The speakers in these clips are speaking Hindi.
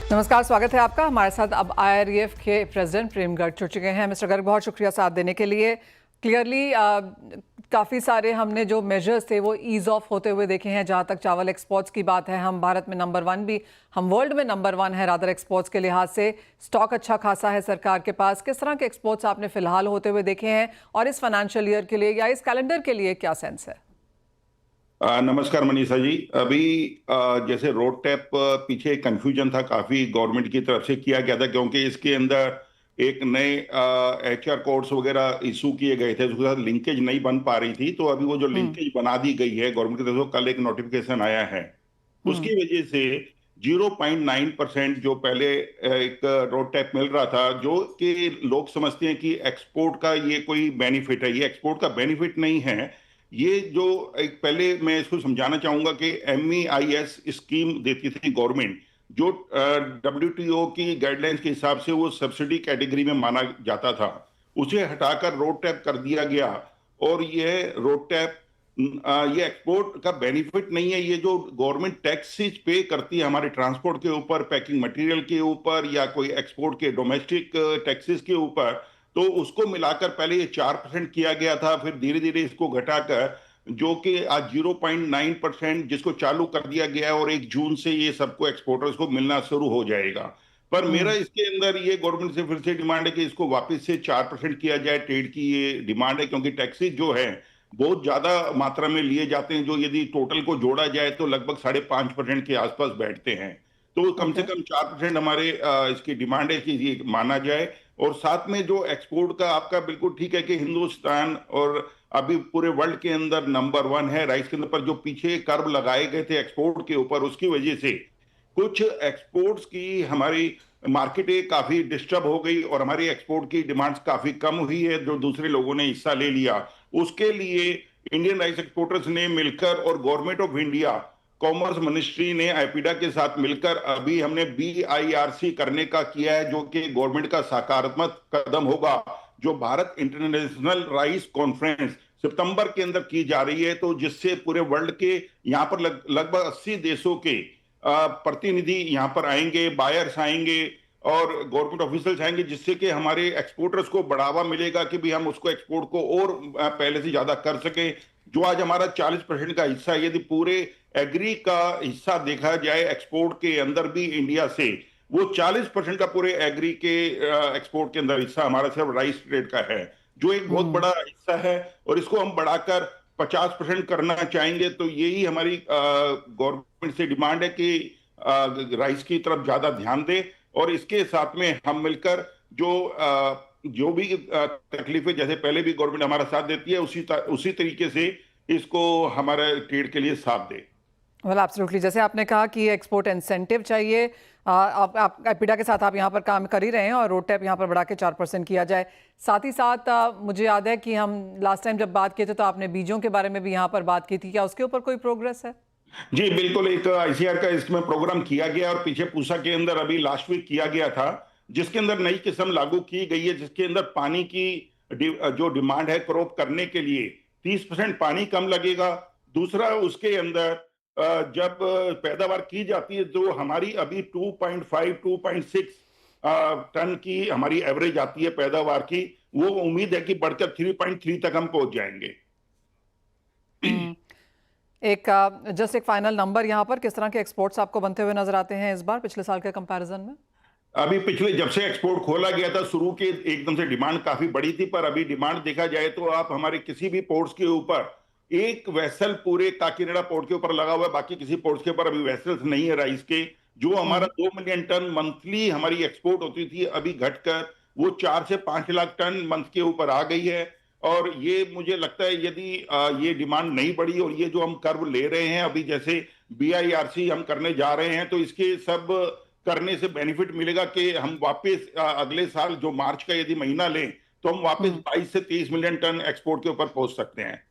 नमस्कार, स्वागत है आपका। हमारे साथ अब आईआरएफ के प्रेसिडेंट प्रेम गर्ग जुड़ चुके हैं। मिस्टर गर्ग, बहुत शुक्रिया साथ देने के लिए। क्लियरली काफ़ी सारे हमने जो मेजर्स थे वो ईज ऑफ होते हुए देखे हैं। जहाँ तक चावल एक्सपोर्ट्स की बात है, हम भारत में नंबर 1 भी, हम वर्ल्ड में नंबर 1 है रादर एक्सपोर्ट्स के लिहाज से। स्टॉक अच्छा खासा है सरकार के पास। किस तरह के एक्सपोर्ट्स आपने फिलहाल होते हुए देखे हैं और इस फाइनेंशियल ईयर के लिए या इस कैलेंडर के लिए क्या सेंस है? नमस्कार मनीषा जी। अभी जैसे रोड टैप पीछे कंफ्यूजन था, काफी गवर्नमेंट की तरफ से किया गया था, क्योंकि इसके अंदर एक नए HR कोड्स वगैरह इशू किए गए थे, उसके साथ लिंकेज नहीं बन पा रही थी। तो अभी वो जो लिंकेज बना दी गई है गवर्नमेंट की तरफ से, कल एक नोटिफिकेशन आया है, उसकी वजह से 0.9% जो पहले एक रोड टैप मिल रहा था, जो कि लोग समझते हैं कि एक्सपोर्ट का ये कोई बेनिफिट है, ये एक्सपोर्ट का बेनिफिट नहीं है। ये जो एक पहले मैं इसको समझाना चाहूंगा कि MEIS स्कीम देती थी गवर्नमेंट, जो WTO की गाइडलाइंस के हिसाब से वो सब्सिडी कैटेगरी में माना जाता था, उसे हटाकर रोड टैप कर दिया गया। और ये रोड टैप ये एक्सपोर्ट का बेनिफिट नहीं है। ये जो गवर्नमेंट टैक्सेस पे करती है हमारे ट्रांसपोर्ट के ऊपर, पैकिंग मटेरियल के ऊपर, या कोई एक्सपोर्ट के डोमेस्टिक टैक्सेस के ऊपर, तो उसको मिलाकर पहले ये 4% किया गया था, फिर धीरे धीरे इसको घटाकर जो कि आज 0.9% जिसको चालू कर दिया गया है, और 1 जून से ये सबको एक्सपोर्टर्स को मिलना शुरू हो जाएगा। पर मेरा इसके अंदर ये गवर्नमेंट से फिर से डिमांड है कि इसको वापस से 4% किया जाए। ट्रेड की ये डिमांड है, क्योंकि टैक्सेस जो है बहुत ज्यादा मात्रा में लिए जाते हैं, जो यदि टोटल को जोड़ा जाए तो लगभग 5.5% के आसपास बैठते हैं। तो कम से कम 4% हमारे इसकी डिमांड है कि ये माना जाए। और साथ में जो एक्सपोर्ट का आपका बिल्कुल ठीक है कि हिंदुस्तान और अभी पूरे वर्ल्ड के अंदर नंबर 1 है राइस के अंदर, पर जो पीछे कर्व लगाए गए थे एक्सपोर्ट के ऊपर, उसकी वजह से कुछ एक्सपोर्ट्स की हमारी मार्केटें काफी डिस्टर्ब हो गई और हमारी एक्सपोर्ट की डिमांड्स काफी कम हुई है, जो दूसरे लोगों ने हिस्सा ले लिया। उसके लिए इंडियन राइस एक्सपोर्टर्स ने मिलकर और government of India, commerce ministry ने आईपीडा के साथ मिलकर अभी हमने BIRC करने का किया है, जो कि गवर्नमेंट का सकारात्मक कदम होगा। जो भारत इंटरनेशनल राइस कॉन्फ्रेंस सितंबर के अंदर की जा रही है, तो जिससे पूरे वर्ल्ड के यहाँ पर लगभग 80 देशों के प्रतिनिधि यहाँ पर आएंगे, बायर्स आएंगे और गवर्नमेंट ऑफिशियल्स आएंगे, जिससे कि हमारे एक्सपोर्टर्स को बढ़ावा मिलेगा कि भी हम उसको एक्सपोर्ट को और पहले से ज्यादा कर सके। जो आज हमारा 40% का हिस्सा है, यदि पूरे एग्री का हिस्सा देखा जाए एक्सपोर्ट के अंदर भी इंडिया से, वो 40% का पूरे एग्री के एक्सपोर्ट के अंदर हिस्सा हमारा सिर्फ राइस ट्रेड का है, जो एक बहुत बड़ा हिस्सा है। और इसको हम बढ़ाकर 50% करना चाहेंगे। तो यही हमारी गवर्नमेंट से डिमांड है कि राइस की तरफ ज्यादा ध्यान दे, और इसके साथ में हम मिलकर जो भी तकलीफें जैसे पहले भी गवर्नमेंट हमारा साथ देती है, उसी तरीके से इसको हमारे ट्रेड के लिए साथ दे। वेल एब्सोल्युटली, जैसे आपने कहा कि एक्सपोर्ट इंसेंटिव चाहिए। आप एपिडा के साथ आप यहाँ पर काम कर ही रहे हैं और रोड टैप यहाँ पर बढ़ा के 4% किया जाए। साथ ही साथ मुझे याद है कि हम लास्ट टाइम जब बात किए थे तो आपने बीजों के बारे में भी यहाँ पर बात की थी। क्या उसके ऊपर कोई प्रोग्रेस है? जी बिल्कुल, एक ICR का इसमें प्रोग्राम किया गया और पीछे पूसा के अंदर अभी लास्ट वीक किया गया था, जिसके अंदर नई किस्म लागू की गई है, जिसके अंदर पानी की जो डिमांड है क्रॉप करने के लिए 30% पानी कम लगेगा। दूसरा, उसके अंदर जब पैदावार की जाती है तो हमारी अभी 2.5 2.6 टन की हमारी एवरेज आती है पैदावार की, वो उम्मीद है कि बढ़कर 3.3 तक हम पहुंच जाएंगे। जस्ट एक फाइनल नंबर यहाँ पर, किस तरह के एक्सपोर्ट्स आपको बनते हुए नजर आते हैं इस बार पिछले साल के कंपैरिजन में? अभी पिछले जब से एक्सपोर्ट खोला गया था, शुरू के एकदम से डिमांड काफी बड़ी थी, पर अभी डिमांड देखा जाए तो आप हमारे किसी भी पोर्ट्स के ऊपर एक वेसल पूरे काकीनाडा पोर्ट के ऊपर लगा हुआ है, बाकी किसी पोर्ट्स के ऊपर अभी वेसल्स नहीं है राइस के। जो हमारा 2 मिलियन टन मंथली हमारी एक्सपोर्ट होती थी, अभी घटकर वो 4 से 5 लाख टन मंथ के ऊपर आ गई है। और ये मुझे लगता है यदि ये डिमांड नहीं बढ़ी और ये जो हम कर्व ले रहे हैं अभी, जैसे BIRC हम करने जा रहे हैं, तो इसके सब करने से बेनिफिट मिलेगा कि हम वापस अगले साल जो मार्च का यदि महीना लें तो हम वापस 22 से 23 मिलियन टन एक्सपोर्ट के ऊपर पहुंच सकते हैं।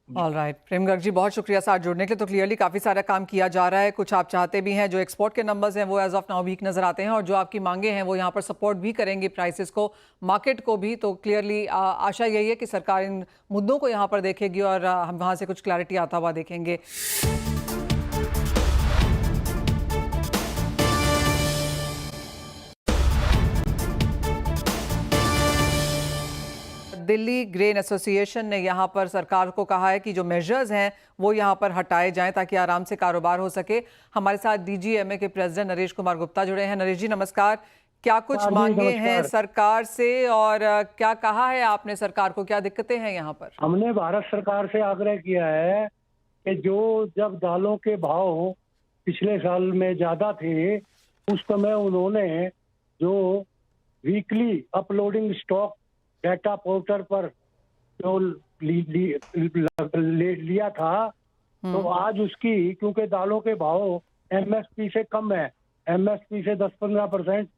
ऑल राइट, प्रेम गर्ग जी, बहुत शुक्रिया साथ जुड़ने के लिए। तो क्लियरली काफ़ी सारा काम किया जा रहा है, कुछ आप चाहते भी हैं। जो एक्सपोर्ट के नंबर्स हैं वो एज ऑफ नाउ वीक नजर आते हैं, और जो आपकी मांगे हैं वो यहाँ पर सपोर्ट भी करेंगी प्राइसेस को, मार्केट को भी। तो क्लियरली आशा यही है कि सरकार इन मुद्दों को यहाँ पर देखेगी और हम वहाँ से कुछ क्लैरिटी आता हुआ देखेंगे। दिल्ली ग्रेन एसोसिएशन ने यहाँ पर सरकार को कहा है कि जो मेजर्स हैं वो यहाँ पर हटाए जाएं ताकि आराम से कारोबार हो सके। हमारे साथ डीजीएमए के प्रेसिडेंट नरेश कुमार गुप्ता जुड़े हैं। नरेश जी नमस्कार। क्या कुछ मांगे हैं सरकार से और क्या कहा है आपने सरकार को, क्या दिक्कतें हैं यहाँ पर? हमने भारत सरकार से आग्रह किया है कि जब दालों के भाव पिछले साल में ज्यादा थे, उस समय उन्होंने जो weekly uploading stock data portal पर जो लिया था, तो आज उसकी, क्योंकि दालों के भाव एमएसपी से कम है, एमएसपी से 10-15%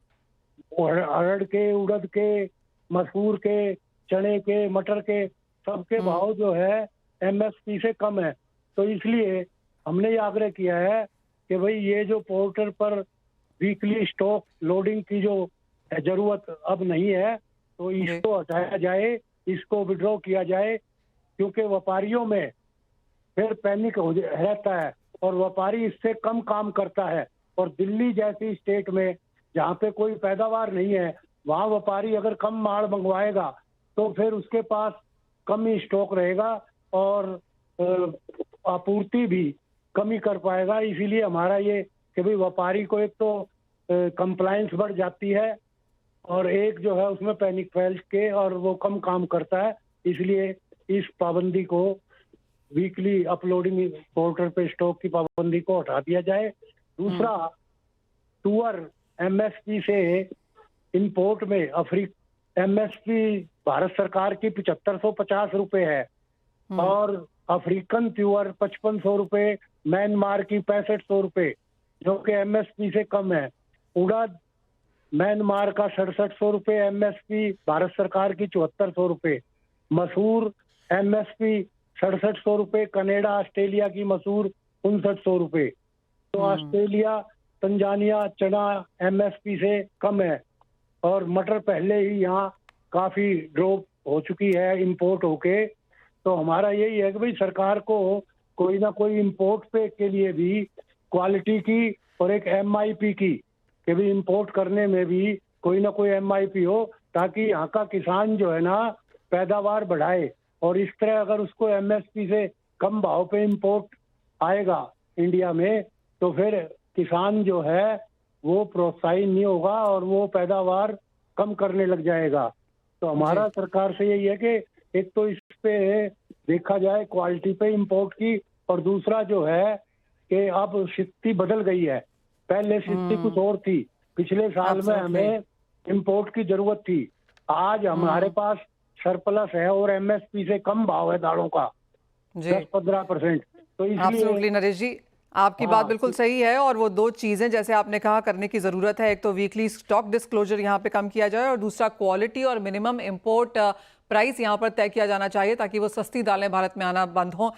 अरहर के, उड़द के, मसूर के, चने के, मटर के, सबके भाव जो है एमएसपी से कम है। तो इसलिए हमने ये आग्रह किया है कि भाई ये जो पोर्टल पर वीकली स्टॉक लोडिंग की जो जरूरत अब नहीं है, तो इसको हटाया जाए, इसको विड्रॉ किया जाए, क्योंकि व्यापारियों में फिर पैनिक हो रहता है और व्यापारी इससे कम काम करता है। और दिल्ली जैसी स्टेट में जहाँ पे कोई पैदावार नहीं है, वहाँ व्यापारी अगर कम माल मंगवाएगा तो फिर उसके पास कम ही स्टॉक रहेगा और आपूर्ति भी कम ही कर पाएगा। इसीलिए हमारा ये कि भाई व्यापारी को एक तो कंप्लायंस बढ़ जाती है और एक जो है उसमें पैनिक फैल के और वो कम काम करता है। इसलिए इस पाबंदी को, वीकली अपलोडिंग पोर्टल पे स्टॉक की पाबंदी को हटा दिया जाए। दूसरा, तुअर एमएसपी से इंपोर्ट में एमएसपी भारत सरकार की 7550 रुपए है और अफ्रीकन त्यूअर 5500 रुपए, म्यांमार की 6500 रुपए, जो कि एमएसपी से कम है। उड़द म्यांमार का 6700 रुपए एमएसपी, भारत सरकार की 7400 रुपए। मसूर एमएसपी 6700 रुपए, कनाडा ऑस्ट्रेलिया की मसूर 5900 रुपए। तो ऑस्ट्रेलिया, तंजानिया चना एमएसपी से कम है और मटर पहले ही यहाँ काफी ड्रॉप हो चुकी है इंपोर्ट होके। तो हमारा यही है कि भाई सरकार को कोई ना कोई इंपोर्ट पे के लिए भी क्वालिटी की और एक एमआईपी की, कि भी इंपोर्ट करने में भी कोई ना कोई एमआईपी हो, ताकि यहाँ का किसान जो है ना पैदावार बढ़ाए। और इस तरह अगर उसको एमएसपी से कम भाव पे इंपोर्ट आएगा इंडिया में, तो फिर किसान जो है वो प्रोत्साहित नहीं होगा और वो पैदावार कम करने लग जाएगा। तो हमारा सरकार से यही है कि एक तो इस पे देखा जाए क्वालिटी पे इंपोर्ट की, और दूसरा जो है कि अब स्थिति बदल गई है। पहले स्थिति कुछ और थी, पिछले साल में हमें इंपोर्ट की जरूरत थी, आज हमारे पास सरप्लस है और एमएसपी से कम भाव है दालों का 10-15%। तो इसलिए नरेश जी आपकी बात बिल्कुल सही है और वो दो चीजें जैसे आपने कहा करने की जरूरत है। एक तो वीकली स्टॉक डिस्क्लोजर यहाँ पे कम किया जाए और दूसरा क्वालिटी और मिनिमम इंपोर्ट प्राइस यहाँ पर तय किया जाना चाहिए ताकि वो सस्ती दालें भारत में आना बंद हों।